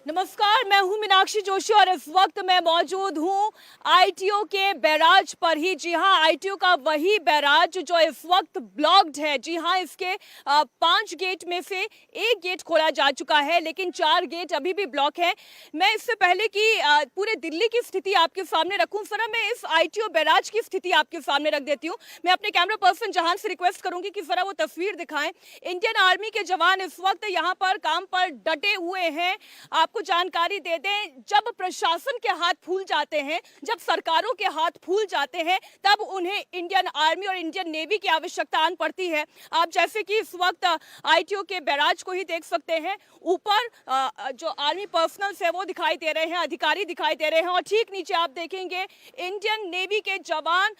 नमस्कार, मैं हूं मीनाक्षी जोशी और इस वक्त मैं मौजूद हूं आईटीओ के बैराज पर ही। जी हां, आईटीओ का वही बैराज जो इस वक्त ब्लॉक्ड है। जी हां, इसके 5 गेट में से एक गेट खोला जा चुका है, लेकिन 4 गेट अभी भी ब्लॉक है। मैं इससे पहले कि पूरे दिल्ली की स्थिति आपके सामने रखूं, जरा मैं इस आईटीओ बैराज की स्थिति आपके सामने रख देती हूं। मैं अपने कैमरा पर्सन जहान से रिक्वेस्ट करूंगी कि जरा वो तस्वीर दिखाएं। इंडियन आर्मी के जवान इस वक्त यहाँ पर काम पर डटे हुए हैं। आपको जानकारी दे दें, जब प्रशासन के हाथ फूल जाते हैं, जब सरकारों के हाथ फूल जाते हैं, तब उन्हें इंडियन आर्मी और इंडियन नेवी की आवश्यकता आन पड़ती है। आप जैसे कि इस वक्त आईटीओ के बैराज को ही देख सकते हैं। ऊपर जो आर्मी पर्सनल्स है वो दिखाई दे रहे हैं, अधिकारी दिखाई दे रहे हैं, और ठीक नीचे आप देखेंगे इंडियन नेवी के जवान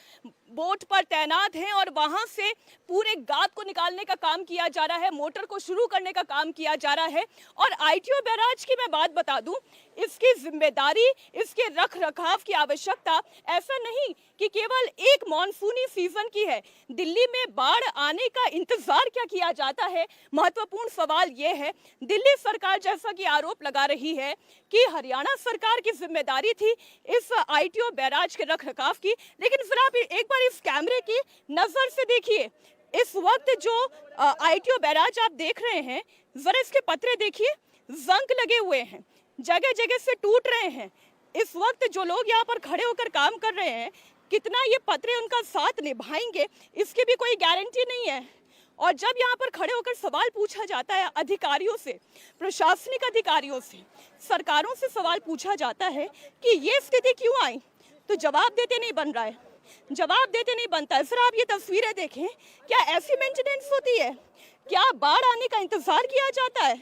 बोट पर तैनात हैं और वहां से पूरे गाद को निकालने का काम किया जा रहा है, मोटर को शुरू करने का काम किया जा रहा है। और आईटीओ बैराज की मैं बात बता दूं, इसकी जिम्मेदारी, इसके रख रखाव की आवश्यकता ऐसा नहीं कि केवल एक मॉनसूनी सीजन की है। दिल्ली में बाढ़ आने का इंतजार क्या किया जाता है? महत्वपूर्ण सवाल यह है। दिल्ली सरकार जैसा कि आरोप लगा रही है कि हरियाणा सरकार की जिम्मेदारी थी इस आईटीओ बैराज के रख रखाव की, लेकिन फिर आप एक बार इस कैमरे की नजर से देखिए। इस वक्त जो आईटीओ बैराज आप देख रहे हैं, जरा इसके पत्रे देखिए, जंग लगे हुए हैं, जगह जगह से टूट रहे हैं। इस वक्त जो लोग यहाँ पर खड़े होकर काम कर रहे हैं, कितना ये पत्रे उनका साथ निभाएंगे इसकी भी कोई गारंटी नहीं है। और जब यहाँ पर खड़े होकर सवाल पूछा जाता है अधिकारियों से, प्रशासनिक अधिकारियों से, सरकारों से सवाल पूछा जाता है कि ये स्थिति क्यों आई, तो जवाब देते नहीं बन रहा है, जवाब देते नहीं बनता है। सर आप ये तस्वीरें देखें, क्या ऐसी मेंटेनेंस होती है? क्या बाढ़ आने का इंतजार किया जाता है?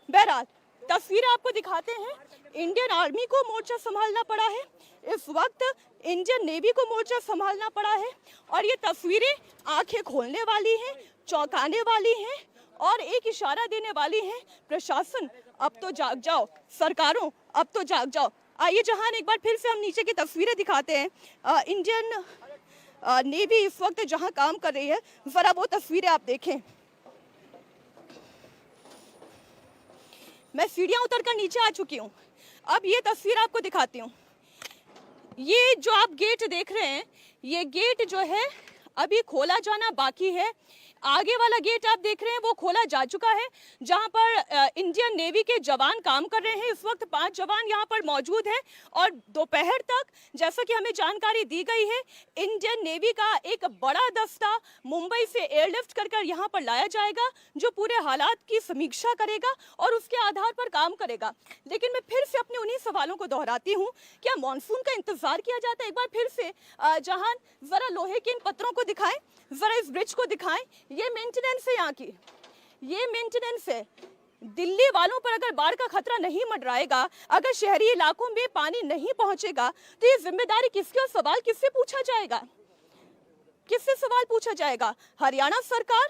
बहरहाल तस्वीरें आपको दिखाते हैं। इंडियन आर्मी को मोर्चा संभालना पड़ा है, इस वक्त इंडियन नेवी को मोर्चा संभालना पड़ा है, और ये तस्वीरें आंखें खोलने वाली हैं, चौंकाने वाली हैं और एक इशारा देने वाली हैं, प्रशासन अब तो जाग जाओ, सरकारों अब तो जाग जाओ। आइए जहां एक बार फिर से हम नीचे की तस्वीरें दिखाते हैं। इंडियन नेवी इस वक्त जहां काम कर रही है, जरा वो तस्वीरें आप देखें। मैं सीढ़ियां उतरकर नीचे आ चुकी हूँ, अब ये तस्वीर आपको दिखाती हूँ। ये जो आप गेट देख रहे हैं, ये गेट जो है अभी खोला जाना बाकी है। आगे वाला गेट आप देख रहे हैं वो खोला जा चुका है, जहां पर इंडियन नेवी के जवान काम कर रहे हैं। इस वक्त 5 जवान यहां पर मौजूद हैं और दोपहर तक, जैसा कि हमें जानकारी दी गई है, इंडियन नेवी का एक बड़ा दस्ता मुंबई से एयरलिफ्ट कर यहां पर लाया जाएगा, जो पूरे हालात की समीक्षा करेगा और उसके आधार पर काम करेगा। लेकिन मैं फिर से अपने उन्हीं सवालों को दोहराती हूँ, क्या मानसून का इंतजार किया जाता है? एक बार फिर से जहां जरा लोहे के इन पत्रों को दिखाएं, जरा इस ब्रिज को दिखाएं। ये मेंटेनेंस है यहाँ की, ये मेंटेनेंस है। दिल्ली वालों पर अगर बाढ़ का खतरा नहीं मंडराएगा, अगर शहरी इलाकों में पानी नहीं पहुंचेगा, तो ये जिम्मेदारी किसकी और सवाल किससे पूछा जाएगा? किससे सवाल पूछा जाएगा? हरियाणा सरकार,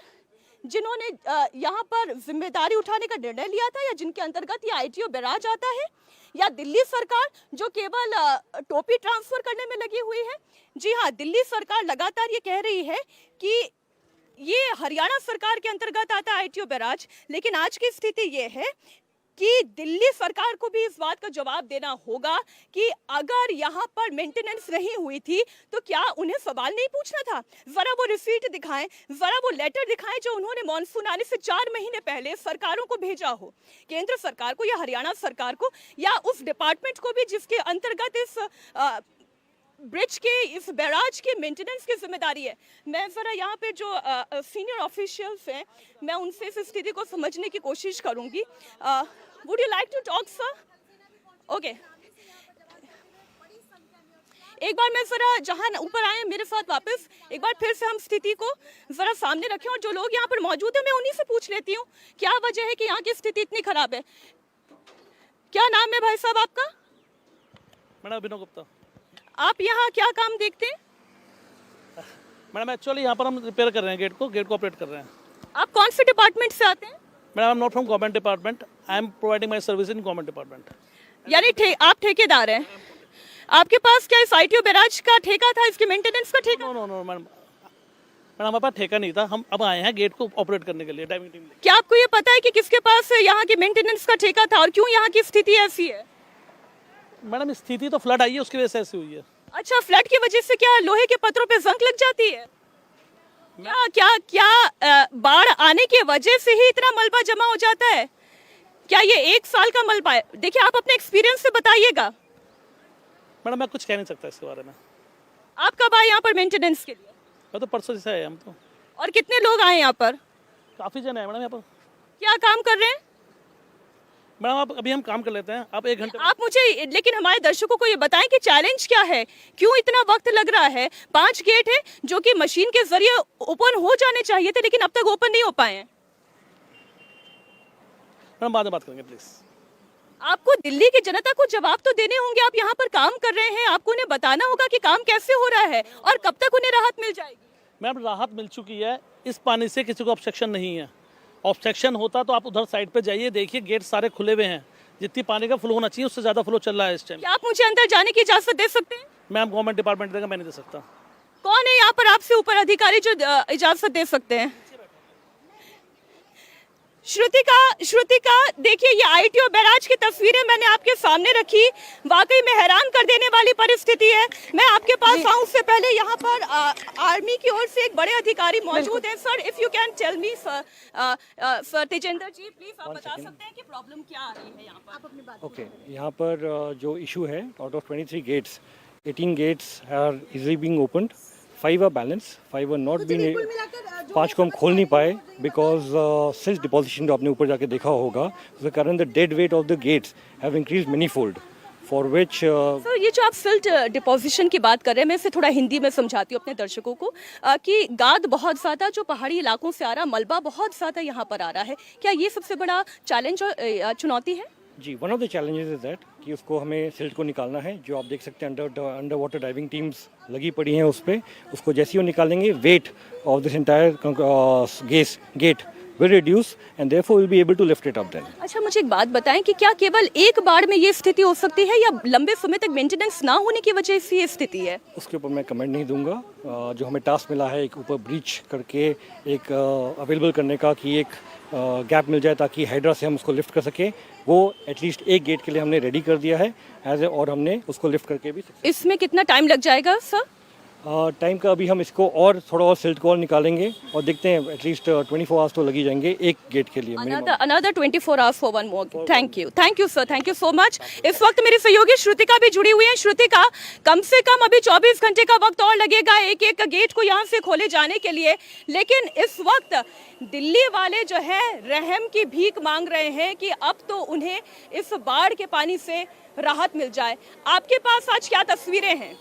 जिन्होंने यहाँ पर जिम्मेदारी उठाने का निर्णय लिया था, या जिनके अंतर्गत ये आईटीओ बैराज आता है, या दिल्ली सरकार जो केवल टोपी ट्रांसफर करने में लगी हुई है? जी हाँ, दिल्ली सरकार लगातार ये कह रही है कि ये हरियाणा सरकार के अंतर्गत आता है आईटीओ बैराज, लेकिन आज की स्थिति ये है कि दिल्ली सरकार को भी इस बात का जवाब देना होगा कि अगर यहाँ पर मेंटेनेंस नहीं हुई थी तो क्या उन्हें सवाल नहीं पूछना था? जरा वो रिसीट दिखाएं, जरा वो लेटर दिखाएं जो उन्होंने मॉनसून आने से 4 महीने पहले सरकारों को भेजा हो, केंद्र सरकार को या हरियाणा सरकार को, या उस डिपार्टमेंट को भी जिसके अंतर्गत इस ब्रिज के, इस बैराज के मेंटेनेंस की जिम्मेदारी है। मैं जरा यहाँ पे जो सीनियर ऑफिशियल्स हैं, मैं उनसे इस स्थिति को समझने की कोशिश करूंगी। Would you like to talk sir? Okay, एक बार मैं जरा जहाँ ऊपर आए मेरे साथ वापस, एक बार फिर से हम स्थिति को जरा सामने रखें, और जो लोग यहाँ पर मौजूद हैं मैं उन्हीं से पूछ लेती हूँ क्या वजह है कि यहाँ की स्थिति इतनी खराब है। क्या नाम है भाई साहब आपका? मैडम अभिनव गुप्ता। आप यहाँ क्या काम देखते हैं? मैडम एक्चुअली यहाँ पर हम रिपेयर कर रहे हैं, गेट को ऑपरेट कर रहे हैं। आप कौन से डिपार्टमेंट से आते हैं? Madam I am not from government department, I am providing my service in government department. यानी आप ठेकेदार हैं? आपके पास क्या इस आईटीओ बैराज का ठेका था, इसके मेंटेनेंस का ठेका? नो मैडम, मैडम हमारे पास ठेका नहीं था, हम अब आए हैं गेट को ऑपरेट करने के लिए डाइविंग टीम लेके। क्या आपको ये पता है कि किसके पास यहाँ के मेंटेनेंस का ठेका था और क्यों यहाँ की स्थिति ऐसी है? मैडम स्थिति तो फ्लड आई है, उसकी वजह से ऐसी हुई है। अच्छा, फ्लड की वजह से क्या लोहे के पत्रों पे जंग लग जाती है? क्या क्या क्या बाढ़ आने की वजह से ही इतना मलबा जमा हो जाता है? क्या ये 1 साल का मलबा है? देखिए, आप अपने एक्सपीरियंस से बताइएगा। मैडम मैं कुछ कह नहीं सकता इसके बारे में। आप कब आए यहाँ पर मेंटेनेंस के लिए? मैं तो परसों से आए हम तो। और कितने लोग आए यहाँ पर? काफ़ी जन है मैडम यहाँ पर। क्या काम कर रहे हैं मैडम आप अभी हम काम कर लेते हैं, आप 1 घंटे। आप मुझे, लेकिन हमारे दर्शकों को ये बताएं कि चैलेंज क्या है, क्यों इतना वक्त लग रहा है? 5 गेट है जो कि मशीन के जरिए ओपन हो जाने चाहिए थे, लेकिन अब तक ओपन नहीं हो पाए हैं। मैडम बाद में बात करेंगे प्लीज़। आपको दिल्ली की जनता को जवाब तो देने होंगे। आप यहाँ पर काम कर रहे हैं, आपको उन्हें बताना होगा कि काम कैसे हो रहा है और कब तक उन्हें राहत मिल जाएगी। मैम राहत मिल चुकी है, इस पानी से किसी को ऑब्स्ट्रक्शन नहीं है। ऑब्स्ट्रक्शन होता तो आप उधर साइड पे जाइए, देखिए गेट सारे खुले हुए हैं। जितनी पानी का फ्लो होना चाहिए उससे ज़्यादा फ्लो चल रहा है इस टाइम। क्या आप मुझे अंदर जाने की इजाजत दे सकते हैं? मैम गवर्नमेंट डिपार्टमेंट देगा, मैं नहीं दे सकता। कौन है यहाँ पर आपसे ऊपर अधिकारी जो इजाजत दे सकते हैं? श्रुतिका, देखिए ये आईटीओ बैराज की तस्वीरें मैंने आपके सामने रखी। वाकई में हैरान कर देने वाली परिस्थिति है। मैं आपके पास आऊं उससे पहले यहाँ पर आर्मी की ओर से एक बड़े अधिकारी मौजूद हैं। Sir, if you can tell me, sir Tejendra ji please, आप बता सकते हैं कि प्रॉब्लम क्या आ रही है यहाँ पर? आप अपनी बात ओके, यहाँ पर जो इशू है, out of 23 gates 18 gates are easily being opened, 5 are balance, 5 are not been, 5 को हम खोल नहीं पाए बिकॉज सिल्ट डिपोजिशन जो आपने ऊपर जाके देखा होगा, उसके कारण the dead weight of the gates have increase many fold, for which sir ये जो आप सिल्ट डिपोजिशन की बात कर रहे हैं, मैं इसे थोड़ा हिंदी में समझाती हूँ अपने दर्शकों को कि गाद बहुत ज़्यादा जो पहाड़ी इलाकों से आ रहा, मलबा बहुत ज़्यादा यहाँ पर आ रहा है। क्या ये सबसे बड़ा चैलेंज और चुनौती है? जी, one of the challenges is that कि उसको हमें सिल्ट को निकालना है। जो आप देख सकते हैं अंडर वाटर डाइविंग टीम्स लगी पड़ी हैं उस पर, उसको जैसे ही वो निकालेंगे weight of this entire gate will reduce and therefore we'll be able to lift it up then. अच्छा, मुझे एक बात बताएं कि क्या केवल एक बार में ये स्थिति हो सकती है या लंबे समय तक मेंटेनेंस ना होने की वजह से ये स्थिति है? उसके ऊपर मैं कमेंट नहीं दूंगा। जो हमें टास्क मिला है एक ऊपर ब्रीच करके एक अवेलेबल करने का कि एक गैप मिल जाए ताकि हाइड्रा से हम उसको लिफ्ट कर सके, वो एटलीस्ट एक गेट के लिए हमने रेडी कर दिया है और हमने उसको लिफ्ट करके भी। इसमें कितना टाइम लग जाएगा सर? टाइम का अभी हम इसको और थोड़ा और सिल्ट को और निकालेंगे और देखते हैं, एटलीस्ट 24 आवर्स तो लगी जाएंगे एक गेट के लिए। Another 24 hours for one more. Thank you sir, thank you so much. इस वक्त मेरी सहयोगी श्रुतिका भी जुड़ी हुई है। श्रुतिका, कम से कम अभी 24 घंटे का वक्त और लगेगा एक एक गेट को यहाँ से खोले जाने के लिए, लेकिन इस वक्त दिल्ली वाले जो है रहम की भीख मांग रहे हैं कि अब तो उन्हें इस बाढ़ के पानी से राहत मिल जाए। आपके पास आज क्या तस्वीरें हैं?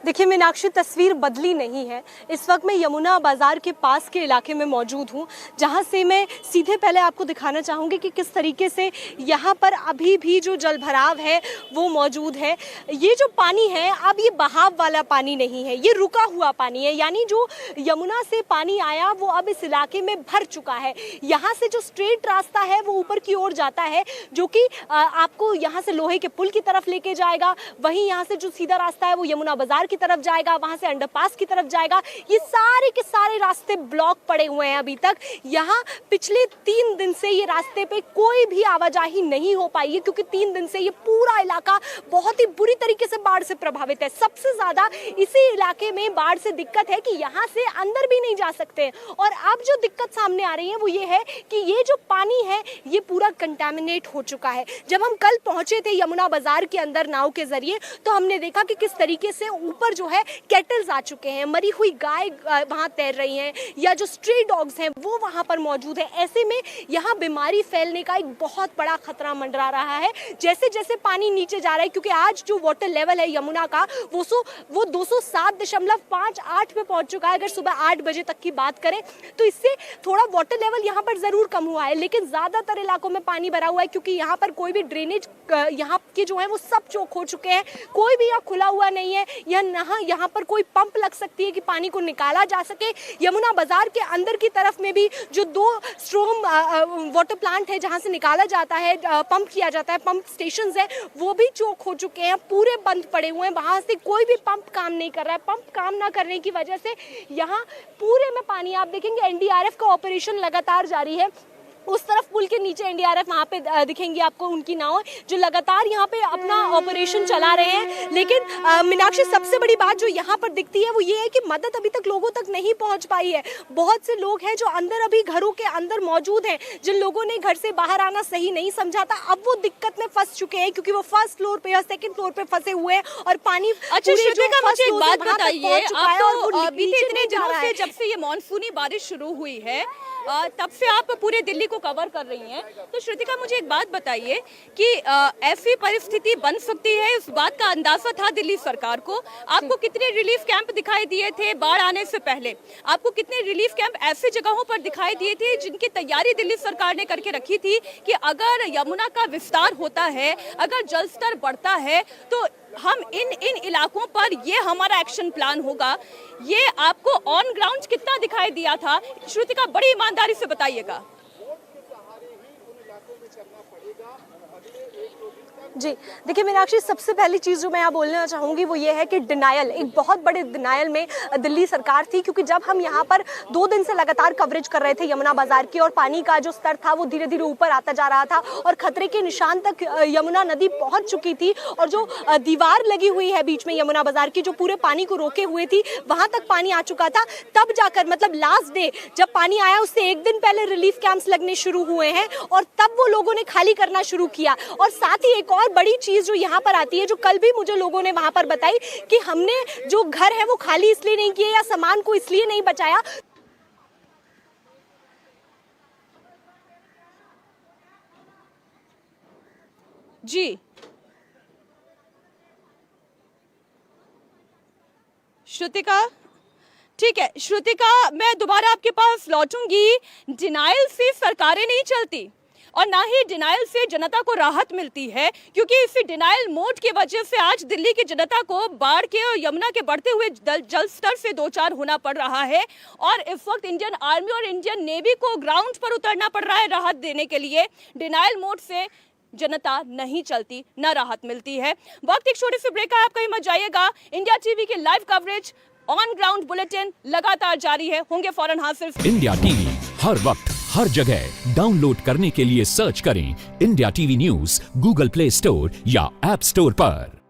देखिए मीनाक्षी, तस्वीर बदली नहीं है। इस वक्त मैं यमुना बाज़ार के पास के इलाके में मौजूद हूँ, जहाँ से मैं सीधे पहले आपको दिखाना चाहूँगी कि किस तरीके से यहाँ पर अभी भी जो जल भराव है वो मौजूद है। ये जो पानी है अब ये बहाव वाला पानी नहीं है, ये रुका हुआ पानी है, यानी जो यमुना से पानी आया वो अब इस इलाके में भर चुका है। यहाँ से जो स्ट्रेट रास्ता है वो ऊपर की ओर जाता है, जो कि आपको यहाँ से लोहे के पुल की तरफ लेके जाएगा। वहीं यहाँ से जो सीधा रास्ता है वो यमुना बाज़ार की तरफ जाएगा, वहां से अंडरपास की तरफ जाएगा। ये सारे के सारे रास्ते ब्लॉक पड़े हुए हैं अभी तक। यहाँ पिछले 3 दिन से ये रास्ते पे कोई भी आवाजाही नहीं हो पाई है, क्योंकि 3 दिन से ये पूरा इलाका बहुत ही बुरी तरीके से बाढ़ से प्रभावित है। सबसे ज्यादा इसी इलाके में बाढ़ से दिक्कत है कि यहाँ से अंदर भी नहीं जा सकते। और अब जो दिक्कत सामने आ रही है वो ये है कि ये जो पानी है ये पूरा कंटेमिनेट हो चुका है। जब हम कल पहुंचे थे यमुना बाजार के अंदर नाव के जरिए, तो हमने देखा कि किस तरीके से ऊपर जो है कैटल्स आ चुके हैं, मरी हुई गाय वहां तैर रही हैं, या जो स्ट्री डॉग्स हैं वो वहां पर मौजूद है। ऐसे में यहाँ बीमारी फैलने का एक बहुत बड़ा खतरा मंडरा रहा है जैसे जैसे पानी नीचे जा रहा है, क्योंकि आज जो वाटर लेवल है यमुना का वो 207.58 पे पहुंच चुका है। अगर सुबह 8 बजे तक की बात करें तो इससे थोड़ा वाटर लेवल यहाँ पर जरूर कम हुआ है, लेकिन ज्यादातर इलाकों में पानी भरा हुआ है, क्योंकि यहाँ पर कोई भी ड्रेनेज यहाँ के जो है वो सब चौक हो चुके हैं। कोई भी यहाँ खुला हुआ नहीं है, यह ना यहाँ पर कोई पंप लग सकती है कि पानी को निकाला जा सके। यमुना बाजार के अंदर की तरफ में भी जो 2 स्ट्रॉम वाटर प्लांट है जहाँ से निकाला जाता है, पंप किया जाता है, पंप स्टेशन है, वो भी चोक हो चुके हैं, पूरे बंद पड़े हुए हैं। वहाँ से कोई भी पंप काम नहीं कर रहा है। पंप काम ना करने की वजह से यहाँ पूरे में पानी, आप देखेंगे एनडीआरएफ का ऑपरेशन लगातार जारी है। उस तरफ पुल के नीचे एनडीआरएफ वहाँ पे दिखेंगी आपको उनकी नाव जो लगातार यहाँ पे अपना ऑपरेशन चला रहे हैं। लेकिन मीनाक्षी, सबसे बड़ी बात जो यहाँ पर दिखती है वो ये है कि मदद अभी तक लोगों तक नहीं पहुँच पाई है। बहुत से लोग हैं जो अंदर, अभी घरों के अंदर मौजूद हैं, जिन लोगों ने घर से बाहर आना सही नहीं समझा था, अब वो दिक्कत में फंस चुके हैं क्योंकि वो फर्स्ट फ्लोर पे या सेकंड फ्लोर पे फंसे हुए हैं और पानी। अच्छा श्रुतिका, मुझे एक बात बताइए, आप तो बीते इतने दिनों से, जब से ये मानसूनी बारिश शुरू हुई है तब से आप पूरे दिल्ली को कवर कर रही हैं, तो श्रुतिका मुझे एक बात बताइए कि ऐसी परिस्थिति बन सकती है, इस बात का अंदाजा था दिल्ली सरकार को? आपको कितने रिलीफ कैंप दिखाई दिए थे बाढ़ आने से पहले? आपको कितने रिलीफ कैंप ऐसी जगहों पर दिखाई दिए थे जिनकी तैयारी दिल्ली सरकार ने करके रखी थी कि अगर यमुना का विस्तार होता है, अगर जल स्तर बढ़ता है तो हम इन इलाकों पर ये हमारा एक्शन प्लान होगा? ये आपको ऑन ग्राउंड कितना दिखाई दिया था? श्रुतिका, बड़ी ईमानदारी से बताइएगा। जी देखिए मीनाक्षी, सबसे पहली चीज़ जो मैं यहाँ बोलना चाहूँगी वो ये है कि डिनायल, एक बहुत बड़े डिनायल में दिल्ली सरकार थी, क्योंकि जब हम यहाँ पर 2 दिन से लगातार कवरेज कर रहे थे यमुना बाजार की और पानी का जो स्तर था वो धीरे धीरे ऊपर आता जा रहा था और खतरे के निशान तक यमुना नदी पहुँच चुकी थी और जो दीवार लगी हुई है बीच में यमुना बाजार की जो पूरे पानी को रोके हुए थी, वहाँ तक पानी आ चुका था। तब जाकर, मतलब लास्ट डे जब पानी आया उससे 1 दिन पहले रिलीफ कैंप्स लगने शुरू हुए हैं और तब वो लोगों ने खाली करना शुरू किया। और साथ ही एक और बड़ी चीज जो यहाँ पर आती है, जो कल भी मुझे लोगों ने वहां पर बताई, कि हमने जो घर है वो खाली इसलिए नहीं किए या सामान को इसलिए नहीं बचाया। जी श्रुतिका, ठीक है श्रुतिका, मैं दोबारा आपके पास लौटूंगी। डिनाइल से सरकारें नहीं चलती और ना ही डिनाइल से जनता को राहत मिलती है, क्योंकि इसी डिनाइल मोड की वजह से आज दिल्ली की जनता को बाढ़ के और यमुना के बढ़ते हुए जल स्तर से दो चार होना पड़ रहा है। और इस वक्त इंडियन आर्मी और इंडियन नेवी को ग्राउंड पर उतरना पड़ रहा है राहत देने के लिए। डिनाइल मोड से जनता नहीं चलती, ना राहत मिलती है। वक्त एक छोटे से ब्रेक का, आप कहीं मत जाइएगा। इंडिया टीवी के live coverage, on ground bulletin लगातार जारी है, होंगे फौरन हासिल। इंडिया टीवी हर वक्त हर जगह डाउनलोड करने के लिए सर्च करें India TV news Google play store या ऐप स्टोर पर।